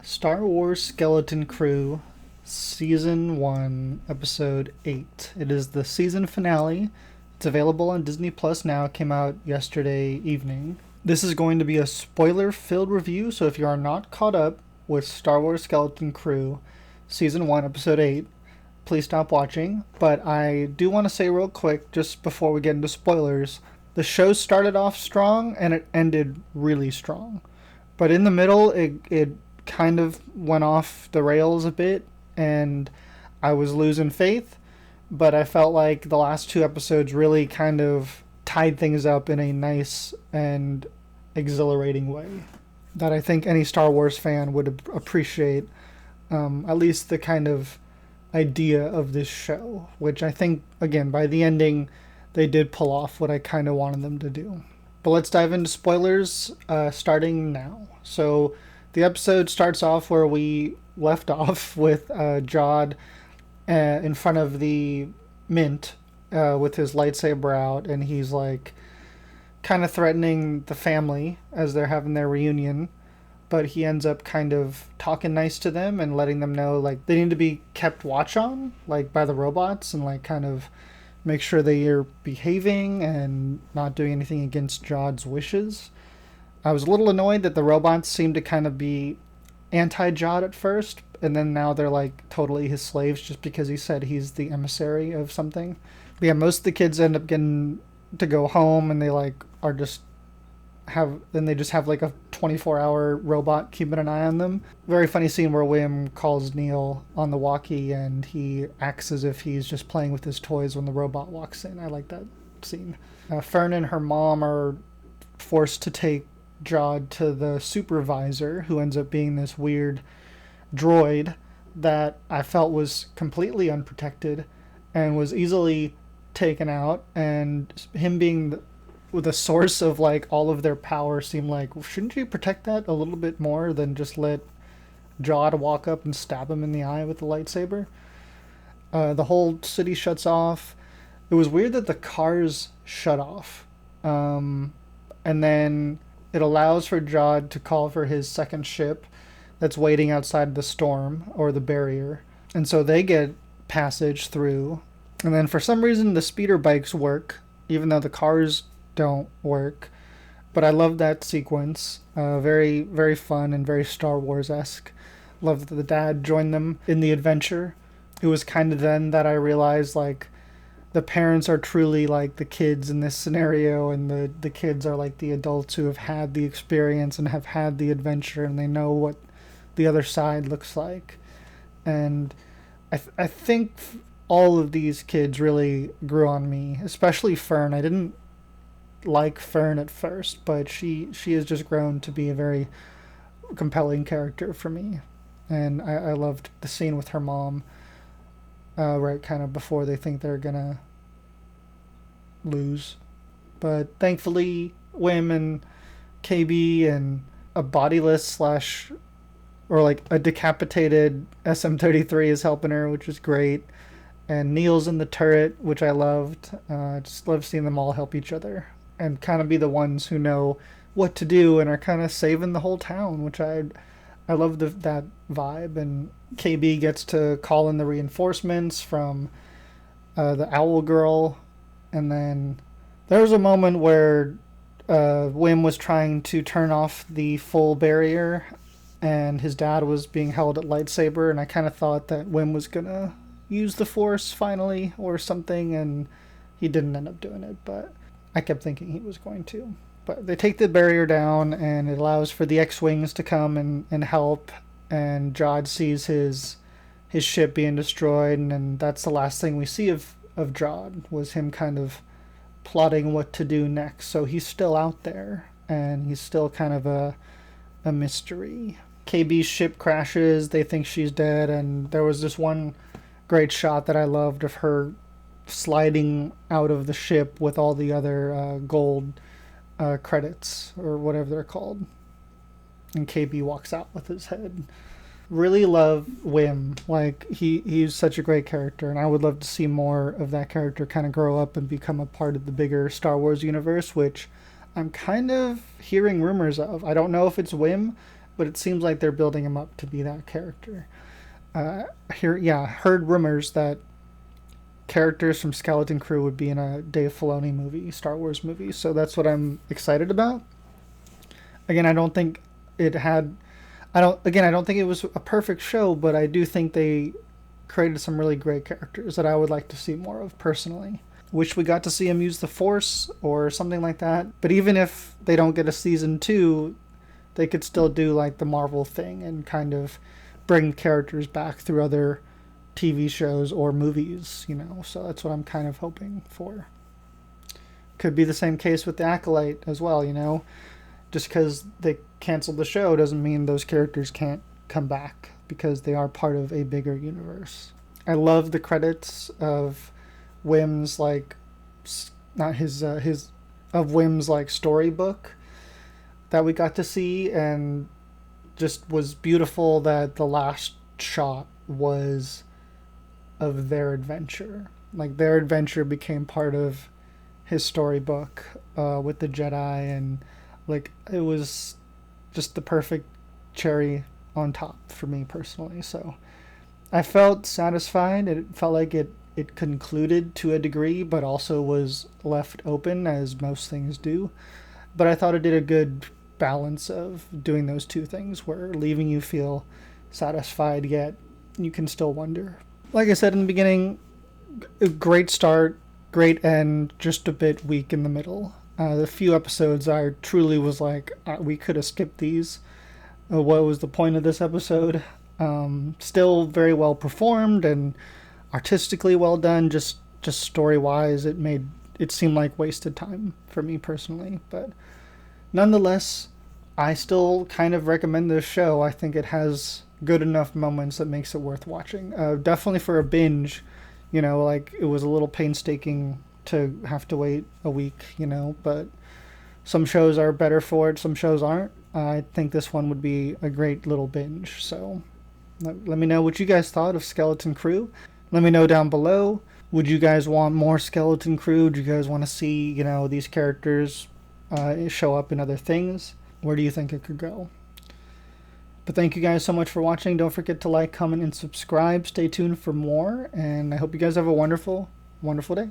Star Wars Skeleton Crew, Season 1, Episode 8. It is the season finale. It's available on Disney Plus now. It came out yesterday evening. This is going to be a spoiler filled review, so if you are not caught up with Star Wars Skeleton Crew, Season 1, Episode 8, please stop watching. But I do want to say real quick, just before we get into spoilers, the show started off strong and it ended really strong. But in the middle, it kind of went off the rails a bit, and I was losing faith. But I felt like the last two episodes really kind of tied things up in a nice and exhilarating way that I think any Star Wars fan would appreciate, at least the kind of idea of this show, which I think, again, by the ending, they did pull off what I kind of wanted them to do. But let's dive into spoilers, starting now. So the episode starts off where we left off with Jude in front of the Mint with his lightsaber out, and he's like kind of threatening the family as they're having their reunion. But he ends up kind of talking nice to them and letting them know like they need to be kept watch on, like by the robots, and like kind of make sure they are behaving and not doing anything against Jude's wishes. I was a little annoyed that the robots seemed to kind of be anti-Jude at first, and then now they're like totally his slaves just because he said he's the emissary of something. But yeah, most of the kids end up getting to go home, and they like are just they just have like a 24-hour robot keeping an eye on them. Very funny scene where William calls Neil on the walkie and he acts as if he's just playing with his toys when the robot walks in. I like that scene. Fern and her mom are forced to take Jude to the supervisor, who ends up being this weird droid that I felt was completely unprotected and was easily taken out, and him being the source of like all of their power seemed like, well, shouldn't you protect that a little bit more than just let Jude walk up and stab him in the eye with the lightsaber? The whole city shuts off. It was weird that the cars shut off, and then it allows for Jude to call for his second ship that's waiting outside the storm or the barrier, and so they get passage through. And then for some reason the speeder bikes work even though the cars don't work. But I love that sequence. Very, very fun and very Star Wars-esque. Love that the dad joined them in the adventure. It was kind of then that I realized like the parents are truly like the kids in this scenario, and the kids are like the adults who have had the experience and have had the adventure, and they know what the other side looks like. And I think all of these kids really grew on me, especially Fern. I didn't like Fern at first, but she has just grown to be a very compelling character for me. And I loved the scene with her mom, right kind of before they think they're gonna lose. But thankfully, Wim and KB and a bodiless slash or like a decapitated SM-33 is helping her, which is great. And Neil's in the turret, which I loved. Just love seeing them all help each other and kind of be the ones who know what to do and are kind of saving the whole town, which I love that vibe. And KB gets to call in the reinforcements from the Owl Girl. And then there was a moment where Wim was trying to turn off the full barrier, and his dad was being held at lightsaber, and I kind of thought that Wim was going to use the Force finally or something, and he didn't end up doing it, but I kept thinking he was going to. But they take the barrier down, and it allows for the X-Wings to come and help, and Jude sees his ship being destroyed, and that's the last thing we see of Jude, was him kind of plotting what to do next. So he's still out there, and he's still kind of a mystery. KB's ship crashes, they think she's dead, and there was this one great shot that I loved of her sliding out of the ship with all the other gold credits or whatever they're called, and KB walks out with his head. Really love Wim. Like he's such a great character, and I would love to see more of that character kind of grow up and become a part of the bigger Star Wars universe, which I'm kind of hearing rumors of. I don't know if it's Wim but it seems like they're building him up to be that character. Heard rumors that characters from Skeleton Crew would be in a Dave Filoni movie, Star Wars movie. So that's what I'm excited about. Again, I don't think it had. I don't think it was a perfect show, but I do think they created some really great characters that I would like to see more of personally. Wish we got to see him use the Force or something like that. But even if they don't get a season 2, they could still do like the Marvel thing and kind of bring characters back through other TV shows or movies, So that's what I'm kind of hoping for. Could be the same case with the Acolyte as well, Just because they canceled the show doesn't mean those characters can't come back, because they are part of a bigger universe. I love the credits of Wim's storybook that we got to see, and just was beautiful that the last shot was of their adventure. Like, their adventure became part of his storybook with the Jedi, and it was just the perfect cherry on top for me personally. So I felt satisfied. It felt like it concluded to a degree, but also was left open, as most things do. But I thought it did a good balance of doing those two things, where leaving you feel satisfied, yet you can still wonder. Like I said in the beginning, a great start, great end, just a bit weak in the middle. The few episodes I truly was like, we could have skipped these. What was the point of this episode? Still very well performed and artistically well done. Just story wise, it seemed like wasted time for me personally. But nonetheless, I still kind of recommend this show. I think it has good enough moments that makes it worth watching. Definitely for a binge, it was a little painstaking to have to wait a week, but some shows are better for it, some shows aren't. I think this one would be a great little binge. So let me know what you guys thought of Skeleton Crew. Let me know down below. Would you guys want more Skeleton Crew? Do you guys want to see, these characters show up in other things? Where do you think it could go? But thank you guys so much for watching. Don't forget to like, comment, and subscribe. Stay tuned for more, and I hope you guys have a wonderful, wonderful day.